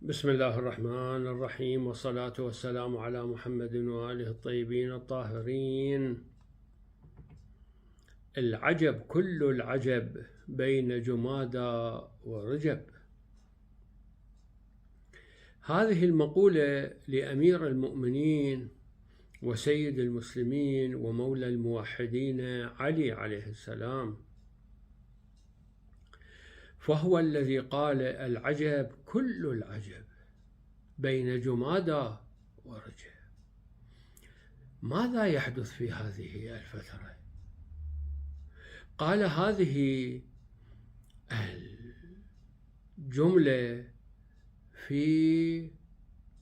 بسم الله الرحمن الرحيم، والصلاة والسلام على محمد وآله الطيبين الطاهرين. العجب كل العجب بين جمادى ورجب. هذه المقولة لأمير المؤمنين وسيد المسلمين ومولى الموحدين علي عليه السلام، فهو الذي قال: العجب كل العجب بين جمادى ورجب. ماذا يحدث في هذه الفترة؟ قال هذه الجملة في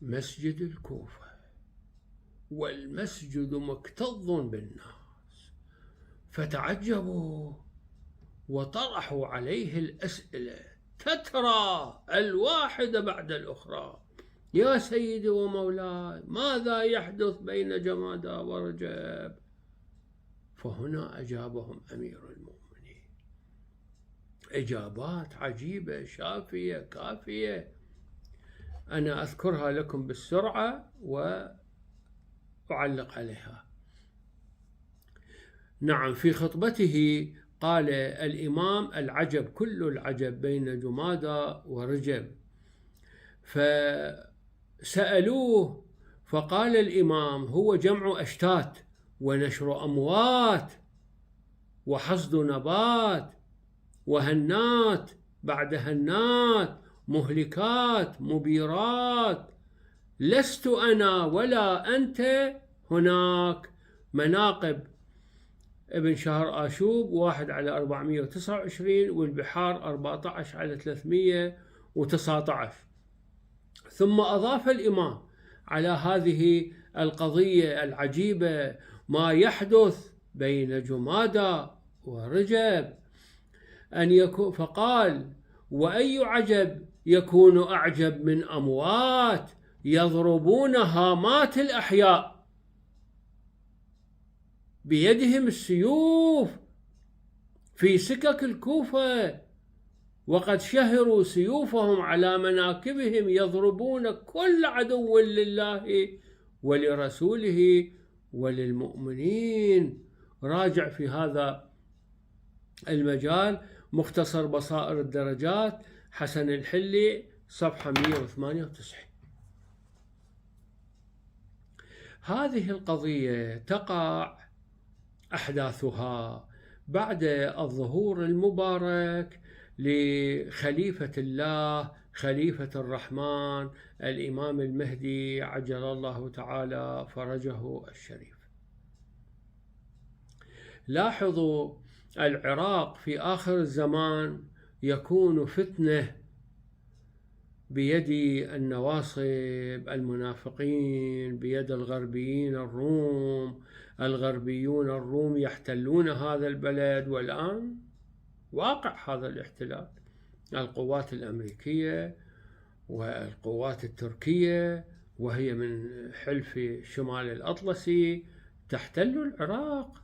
مسجد الكوفة، والمسجد مكتظ بالناس، فتعجبوا وطرحوا عليه الأسئلة تترى الواحدة بعد الأخرى: يا سيدي ومولاي، ماذا يحدث بين جمادى ورجب؟ فهنا أجابهم أمير المؤمنين إجابات عجيبة شافية كافية، أنا أذكرها لكم بالسرعة وأعلق عليها. نعم، في خطبته قال الإمام: العجب كل العجب بين جمادى ورجب. فسألوه فقال الإمام: هو جمع أشتات ونشر أموات وحصد نبات وهنات بعد هنات، مهلكات مبيرات، لست أنا ولا أنت هناك. مناقب ابن شهر آشوب 1/429، والبحار 14/319. ثم أضاف الإمام على هذه القضية العجيبة ما يحدث بين جمادى ورجب أن يكون، فقال: وأي عجب يكون أعجب من أموات يضربون هامات الأحياء بيدهم السيوف في سكك الكوفة، وقد شهروا سيوفهم على مناكبهم يضربون كل عدو لله ولرسوله وللمؤمنين. راجع في هذا المجال مختصر بصائر الدرجات حسن الحلي صفحة 198. هذه القضية تقع أحداثها بعد الظهور المبارك لخليفة الله خليفة الرحمن الإمام المهدي عجل الله تعالى فرجه الشريف. لاحظوا، العراق في آخر الزمان يكون فتنة بيد النواصب المنافقين، بيد الغربيين الروم. الغربيون الروم يحتلون هذا البلد، والآن واقع هذا الاحتلال. القوات الأمريكية والقوات التركية، وهي من حلف شمال الأطلسي، تحتل العراق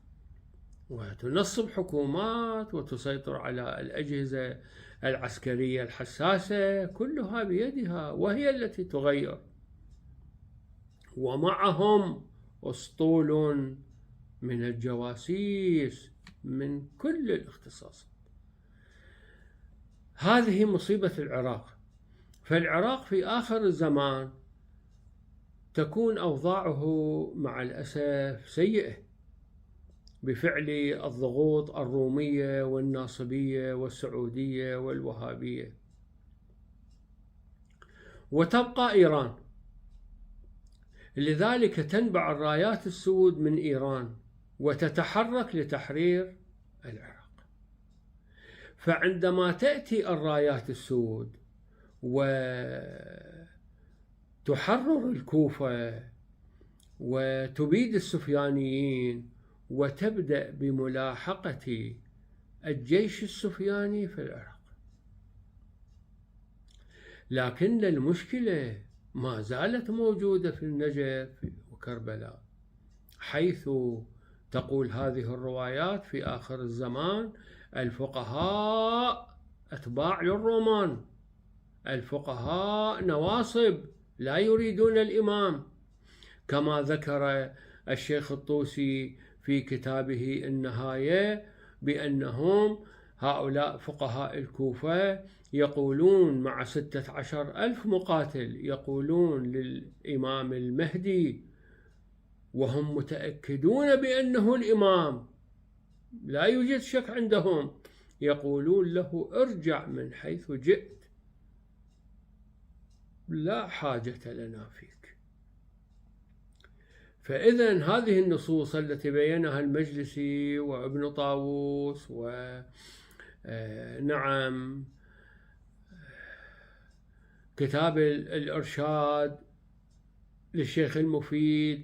وتنصب حكومات وتسيطر على الأجهزة العسكرية الحساسة، كلها بيدها، وهي التي تغير. ومعهم أسطول من الجواسيس من كل الاختصاصات. هذه مصيبة العراق. فالعراق في آخر الزمان تكون أوضاعه مع الأسف سيئة بفعل الضغوط الرومية والناصبية والسعودية والوهابية. وتبقى إيران، لذلك تنبع الرايات السود من إيران وتتحرك لتحرير العراق. فعندما تأتي الرايات السود وتحرر الكوفة وتبيد السفيانيين وتبدأ بملاحقة الجيش السفياني في العراق، لكن المشكلة ما زالت موجودة في النجف وكربلاء، حيث تقول هذه الروايات في آخر الزمان الفقهاء أتباع للرومان الفقهاء نواصب لا يريدون الإمام، كما ذكر الشيخ الطوسي في كتابه النهاية بأنهم هؤلاء فقهاء الكوفة يقولون مع 16,000 مقاتل يقولون للإمام المهدي وهم متأكدون بأنه الإمام، لا يوجد شك عندهم، يقولون له ارجع من حيث جئت، لا حاجة لنا فيك. فإذا هذه النصوص التي بينها المجلسي وابن طاووس ونعم كتاب الإرشاد للشيخ المفيد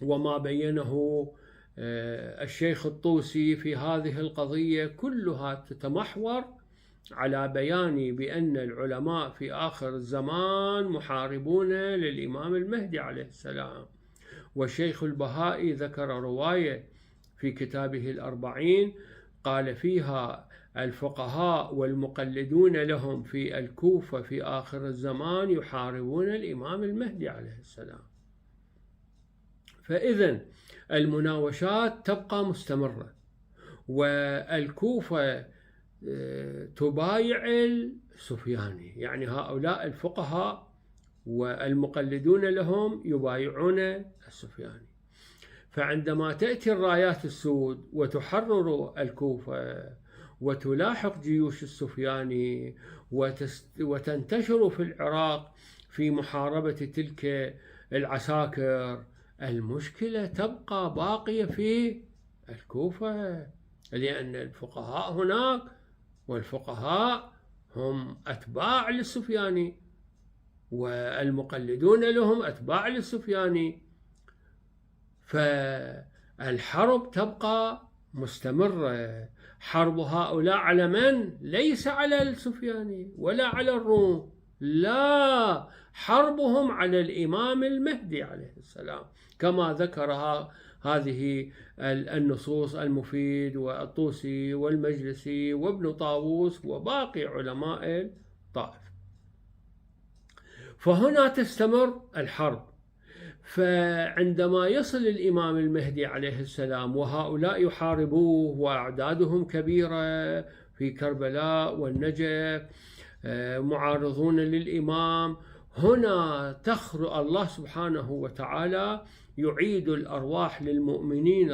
وما بينه الشيخ الطوسي في هذه القضية كلها تتمحور على بيان بأن العلماء في آخر الزمان محاربون للإمام المهدي عليه السلام. والشيخ البهائي ذكر رواية في كتابه الأربعين قال فيها الفقهاء والمقلدون لهم في الكوفة في آخر الزمان يحاربون الإمام المهدي عليه السلام. فإذن المناوشات تبقى مستمرة، والكوفة تبايع السفياني، يعني هؤلاء الفقهاء والمقلدون لهم يبايعون السفياني. فعندما تأتي الرايات السود وتحرر الكوفة وتلاحق جيوش السفياني وتنتشر في العراق في محاربة تلك العساكر، المشكلة تبقى باقية في الكوفة، لأن الفقهاء هناك، والفقهاء هم أتباع للسفياني والمقلدون لهم أتباع للسفياني، فالحرب تبقى مستمرة. حرب هؤلاء على من؟ ليس على السفياني ولا على الروم، لا، حربهم على الإمام المهدي عليه السلام، كما ذكرها هذه النصوص المفيد والطوسي والمجلسي وابن طاووس وباقي علماء الطائف. فهنا تستمر الحرب. فعندما يصل الإمام المهدي عليه السلام وهؤلاء يحاربوه وأعدادهم كبيرة في كربلاء والنجف معارضون للإمام، هنا الله سبحانه وتعالى يعيد الأرواح للمؤمنين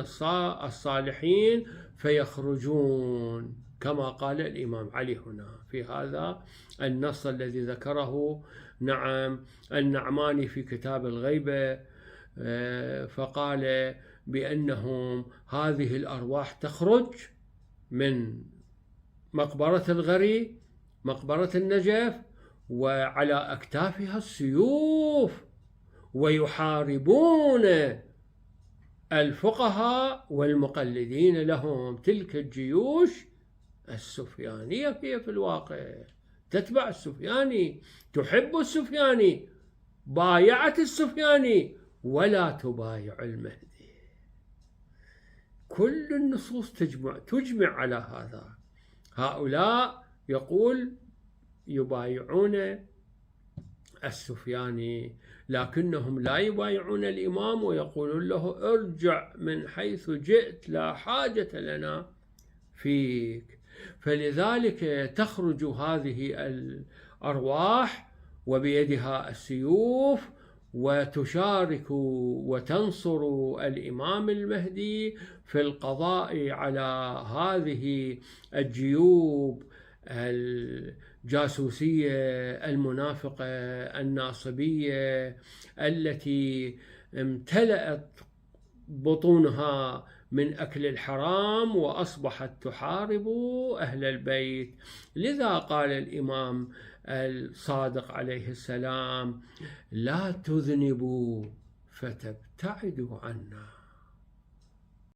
الصالحين فيخرجون، كما قال الإمام علي هنا في هذا النص الذي ذكره نعم النعماني في كتاب الغيبة، فقال بأنهم هذه الأرواح تخرج من مقبرة الغري، مقبرة النجف، وعلى أكتافها السيوف، ويحاربون الفقهاء والمقلدين لهم. تلك الجيوش السفيانية هي في الواقع تتبع السفياني، تحب السفياني، بايعت السفياني ولا تبايع المهدي. كل النصوص تجمع على هذا. هؤلاء يقول يبايعون السفياني، لكنهم لا يبايعون الإمام ويقولون له ارجع من حيث جئت، لا حاجة لنا فيك. فلذلك تخرج هذه الأرواح وبيدها السيوف وتشارك وتنصر الإمام المهدي في القضاء على هذه الجيوب الجاسوسية المنافقة الناصبية التي امتلأت بطونها من أكل الحرام وأصبحت تحارب أهل البيت. لذا قال الإمام الصادق عليه السلام لا تذنبوا فتبتعدوا عنا.